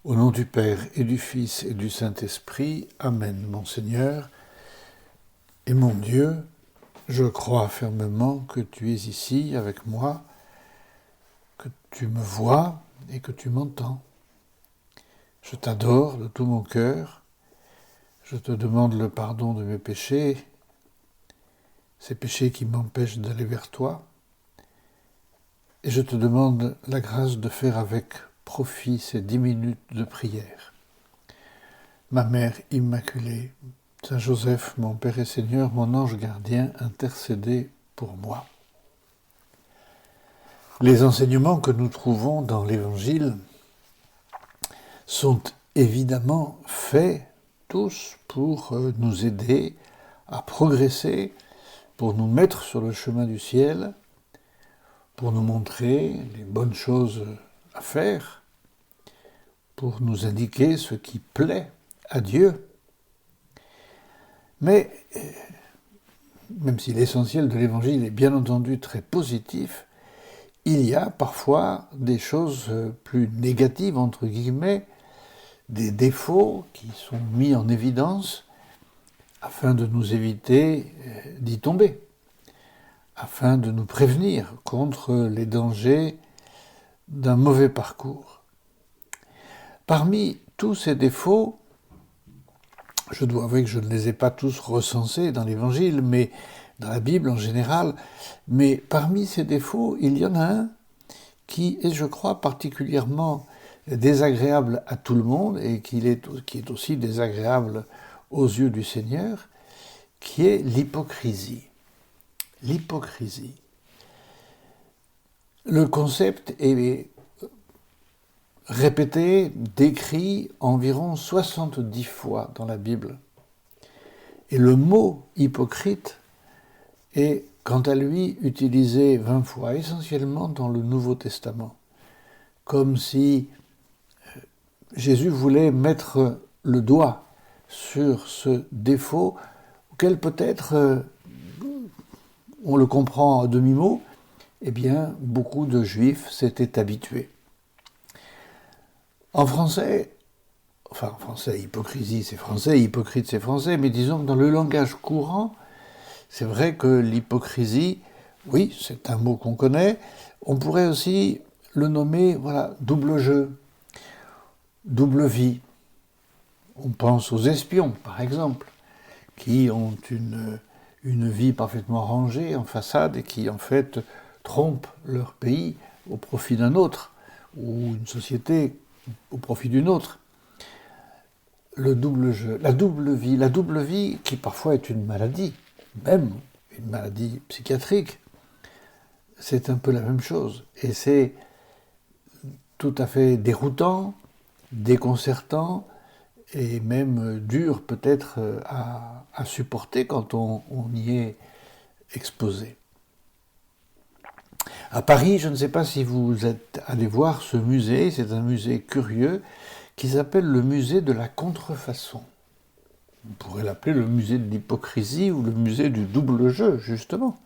Au nom du Père et du Fils et du Saint-Esprit, Amen. Mon Seigneur et mon Dieu, je crois fermement que tu es ici avec moi, que tu me vois et que tu m'entends. Je t'adore de tout mon cœur, je te demande le pardon de mes péchés, ces péchés qui m'empêchent d'aller vers toi, et je te demande la grâce de faire avec profit ces 10 minutes de prière. Ma Mère Immaculée, Saint Joseph, mon Père et Seigneur, mon ange gardien, intercédez pour moi. Les enseignements que nous trouvons dans l'Évangile sont évidemment faits tous pour nous aider à progresser, pour nous mettre sur le chemin du ciel, pour nous montrer les bonnes choses à faire, pour nous indiquer ce qui plaît à Dieu. Mais, même si l'essentiel de l'Évangile est bien entendu très positif, il y a parfois des choses plus négatives, entre guillemets, des défauts qui sont mis en évidence afin de nous éviter d'y tomber, afin de nous prévenir contre les dangers d'un mauvais parcours. Parmi tous ces défauts, je dois avouer que je ne les ai pas tous recensés dans l'Évangile, mais dans la Bible en général, mais parmi ces défauts, il y en a un qui est, je crois, particulièrement désagréable à tout le monde et qui est aussi désagréable aux yeux du Seigneur, qui est l'hypocrisie. L'hypocrisie. Le concept est répété, décrit environ 70 fois dans la Bible. Et le mot hypocrite est, quant à lui, utilisé 20 fois, essentiellement dans le Nouveau Testament, comme si Jésus voulait mettre le doigt sur ce défaut auquel peut-être, on le comprend à demi-mot, eh bien, beaucoup de Juifs s'étaient habitués. En français, hypocrisie c'est français, hypocrite c'est français, mais disons que dans le langage courant, c'est vrai que l'hypocrisie, oui, c'est un mot qu'on connaît, on pourrait aussi le nommer, double jeu, double vie. On pense aux espions, par exemple, qui ont une vie parfaitement rangée en façade et qui, en fait, trompent leur pays au profit d'un autre, ou une société au profit d'une autre. Le double jeu, la double vie qui parfois est une maladie, même une maladie psychiatrique, c'est un peu la même chose. Et c'est tout à fait déroutant, déconcertant et même dur peut-être à supporter quand on y est exposé. À Paris, je ne sais pas si vous êtes allé voir ce musée, c'est un musée curieux qui s'appelle le musée de la contrefaçon. On pourrait l'appeler le musée de l'hypocrisie ou le musée du double jeu, justement.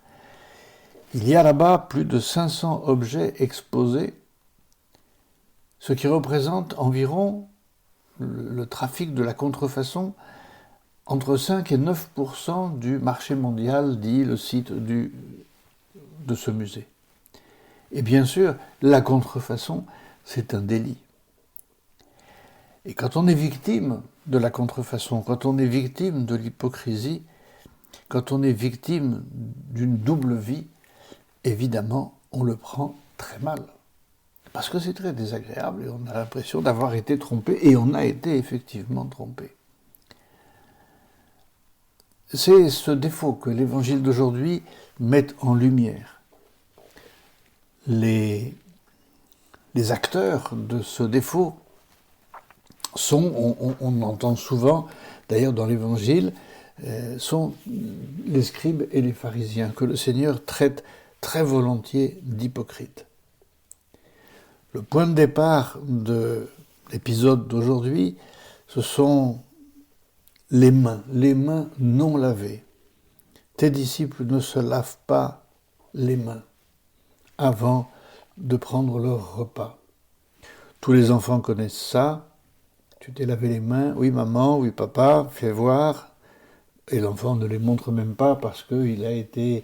Il y a là-bas plus de 500 objets exposés, ce qui représente environ le trafic de la contrefaçon entre 5 et 9% du marché mondial, dit le site de ce musée. Et bien sûr, la contrefaçon, c'est un délit. Et quand on est victime de la contrefaçon, quand on est victime de l'hypocrisie, quand on est victime d'une double vie, évidemment, on le prend très mal. Parce que c'est très désagréable et on a l'impression d'avoir été trompé, et on a été effectivement trompé. C'est ce défaut que l'Évangile d'aujourd'hui met en lumière. Les acteurs de ce défaut sont, on entend souvent, d'ailleurs dans l'Évangile, sont les scribes et les pharisiens, que le Seigneur traite très volontiers d'hypocrites. Le point de départ de l'épisode d'aujourd'hui, ce sont les mains non lavées. Tes disciples ne se lavent pas les mains avant de prendre leur repas. Tous les enfants connaissent ça, Tu t'es lavé les mains? Oui maman, oui papa, fais voir. Et l'enfant ne les montre même pas parce qu'il a été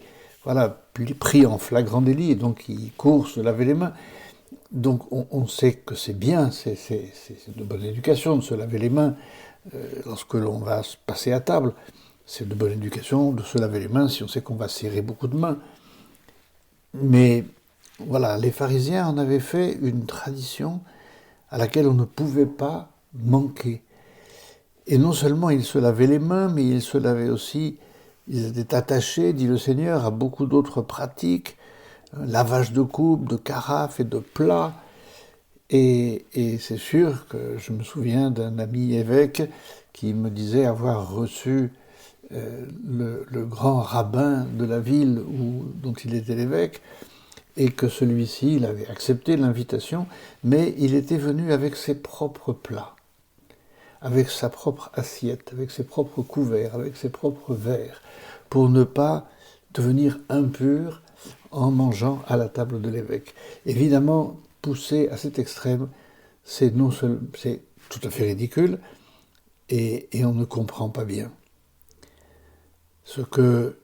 pris en flagrant délit et donc il court se laver les mains. Donc on sait que c'est bien, c'est de bonne éducation de se laver les mains lorsque l'on va se passer à table. C'est de bonne éducation de se laver les mains si on sait qu'on va serrer beaucoup de mains. Mais voilà, les pharisiens en avaient fait une tradition à laquelle on ne pouvait pas manquer. Et non seulement ils se lavaient les mains, mais ils se lavaient aussi, ils étaient attachés, dit le Seigneur, à beaucoup d'autres pratiques, lavage de coupes, de carafes et de plats. Et c'est sûr que je me souviens d'un ami évêque qui me disait avoir reçu le grand rabbin de la ville dont il était l'évêque, et que celui-ci, il avait accepté l'invitation, mais il était venu avec ses propres plats, avec sa propre assiette, avec ses propres couverts, avec ses propres verres, pour ne pas devenir impur en mangeant à la table de l'évêque. Évidemment, poussé à cet extrême, c'est tout à fait ridicule, et on ne comprend pas bien. Ce que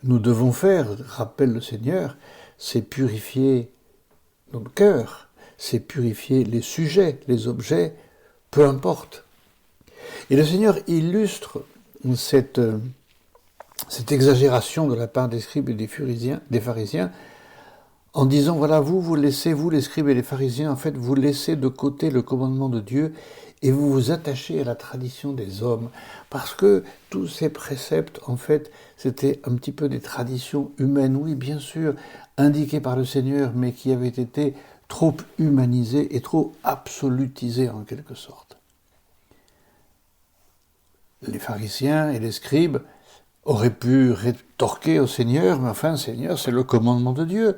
nous devons faire, rappelle le Seigneur, c'est purifier notre cœur, c'est purifier les sujets, les objets, peu importe. Et le Seigneur illustre cette exagération de la part des scribes et des pharisiens, en disant, voilà, vous les scribes et les pharisiens, en fait, vous laissez de côté le commandement de Dieu et vous vous attachez à la tradition des hommes. Parce que tous ces préceptes, en fait, c'était un petit peu des traditions humaines, oui, bien sûr, indiquées par le Seigneur, mais qui avaient été trop humanisées et trop absolutisées, en quelque sorte. Les pharisiens et les scribes auraient pu rétorquer au Seigneur, mais enfin, Seigneur, c'est le commandement de Dieu.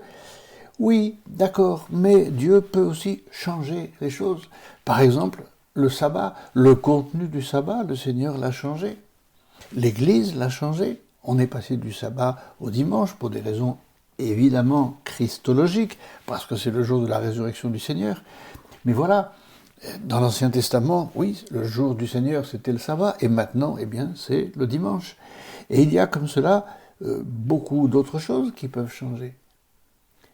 Oui, d'accord, mais Dieu peut aussi changer les choses. Par exemple, le sabbat, le contenu du sabbat, le Seigneur l'a changé. L'Église l'a changé. On est passé du sabbat au dimanche pour des raisons évidemment christologiques, parce que c'est le jour de la résurrection du Seigneur. Mais voilà, dans l'Ancien Testament, oui, le jour du Seigneur, c'était le sabbat, et maintenant, eh bien, c'est le dimanche. Et il y a comme cela beaucoup d'autres choses qui peuvent changer.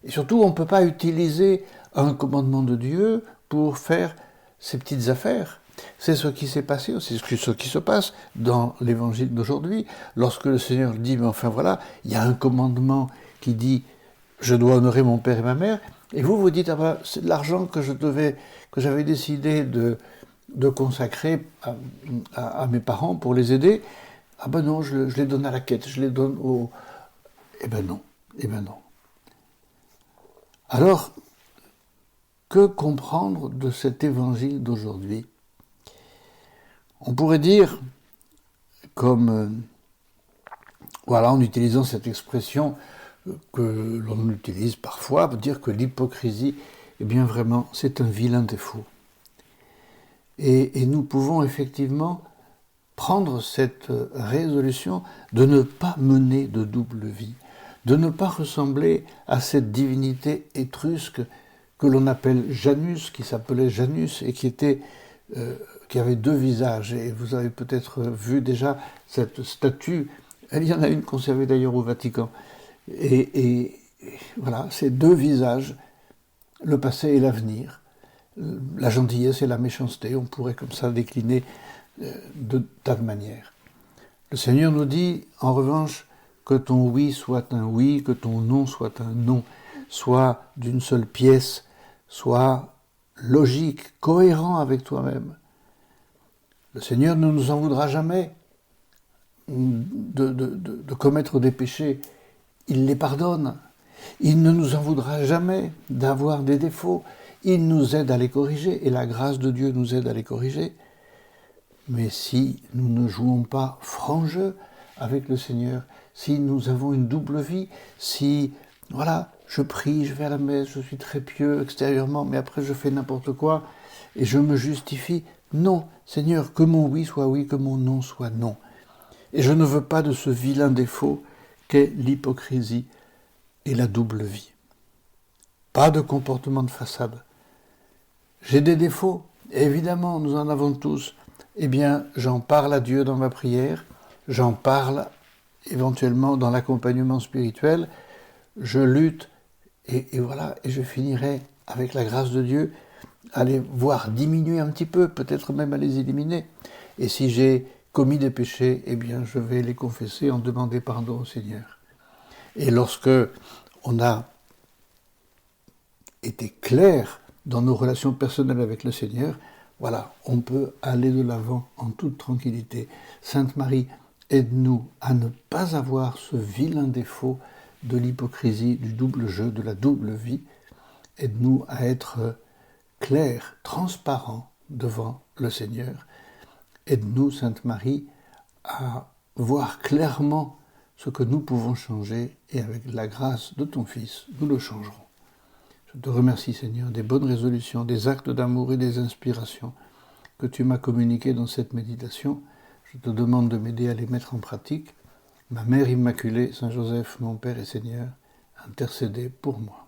Et surtout, on ne peut pas utiliser un commandement de Dieu pour faire ces petites affaires. C'est ce qui s'est passé, c'est ce qui se passe dans l'évangile d'aujourd'hui, lorsque le Seigneur dit, mais enfin voilà, il y a un commandement qui dit, je dois honorer mon père et ma mère, et vous dites, ah ben, c'est de l'argent que j'avais décidé de consacrer à mes parents pour les aider, ah ben non, je les donne à la quête, je les donne au... Eh ben non. Alors, que comprendre de cet évangile d'aujourd'hui? On pourrait dire, en utilisant cette expression que l'on utilise parfois, dire que l'hypocrisie, eh bien vraiment, c'est un vilain défaut. Et nous pouvons effectivement prendre cette résolution de ne pas mener de double vie, de ne pas ressembler à cette divinité étrusque que l'on appelle Janus, qui s'appelait Janus et qui avait deux visages. Et vous avez peut-être vu déjà cette statue, il y en a une conservée d'ailleurs au Vatican. Et voilà, ces deux visages, le passé et l'avenir, la gentillesse et la méchanceté, on pourrait comme ça décliner de tas de manières. Le Seigneur nous dit, en revanche, que ton oui soit un oui, que ton non soit un non, soit d'une seule pièce, soit logique, cohérent avec toi-même. Le Seigneur ne nous en voudra jamais de commettre des péchés. Il les pardonne. Il ne nous en voudra jamais d'avoir des défauts. Il nous aide à les corriger et la grâce de Dieu nous aide à les corriger. Mais si nous ne jouons pas franc jeu avec le Seigneur, si nous avons une double vie, si, voilà, je prie, je vais à la messe, je suis très pieux extérieurement, mais après je fais n'importe quoi et je me justifie, non, Seigneur, que mon oui soit oui, que mon non soit non. Et je ne veux pas de ce vilain défaut qu'est l'hypocrisie et la double vie. Pas de comportement de façade. J'ai des défauts, Évidemment, nous en avons tous. Eh bien, j'en parle à Dieu dans ma prière, j'en parle éventuellement dans l'accompagnement spirituel, je lutte, et voilà, et je finirai, avec la grâce de Dieu, à les voir diminuer un petit peu, peut-être même à les éliminer. Et si j'ai commis des péchés, eh bien, je vais les confesser, en demander pardon au Seigneur. Et lorsque on a été clair dans nos relations personnelles avec le Seigneur, voilà, on peut aller de l'avant en toute tranquillité. Sainte Marie, aide-nous à ne pas avoir ce vilain défaut de l'hypocrisie, du double jeu, de la double vie. Aide-nous à être clairs, transparents devant le Seigneur. Aide-nous, Sainte Marie, à voir clairement ce que nous pouvons changer, et avec la grâce de ton Fils, nous le changerons. Je te remercie, Seigneur, des bonnes résolutions, des actes d'amour et des inspirations que tu m'as communiqués dans cette méditation. Je te demande de m'aider à les mettre en pratique. Ma Mère Immaculée, Saint Joseph, mon Père et Seigneur, intercédez pour moi.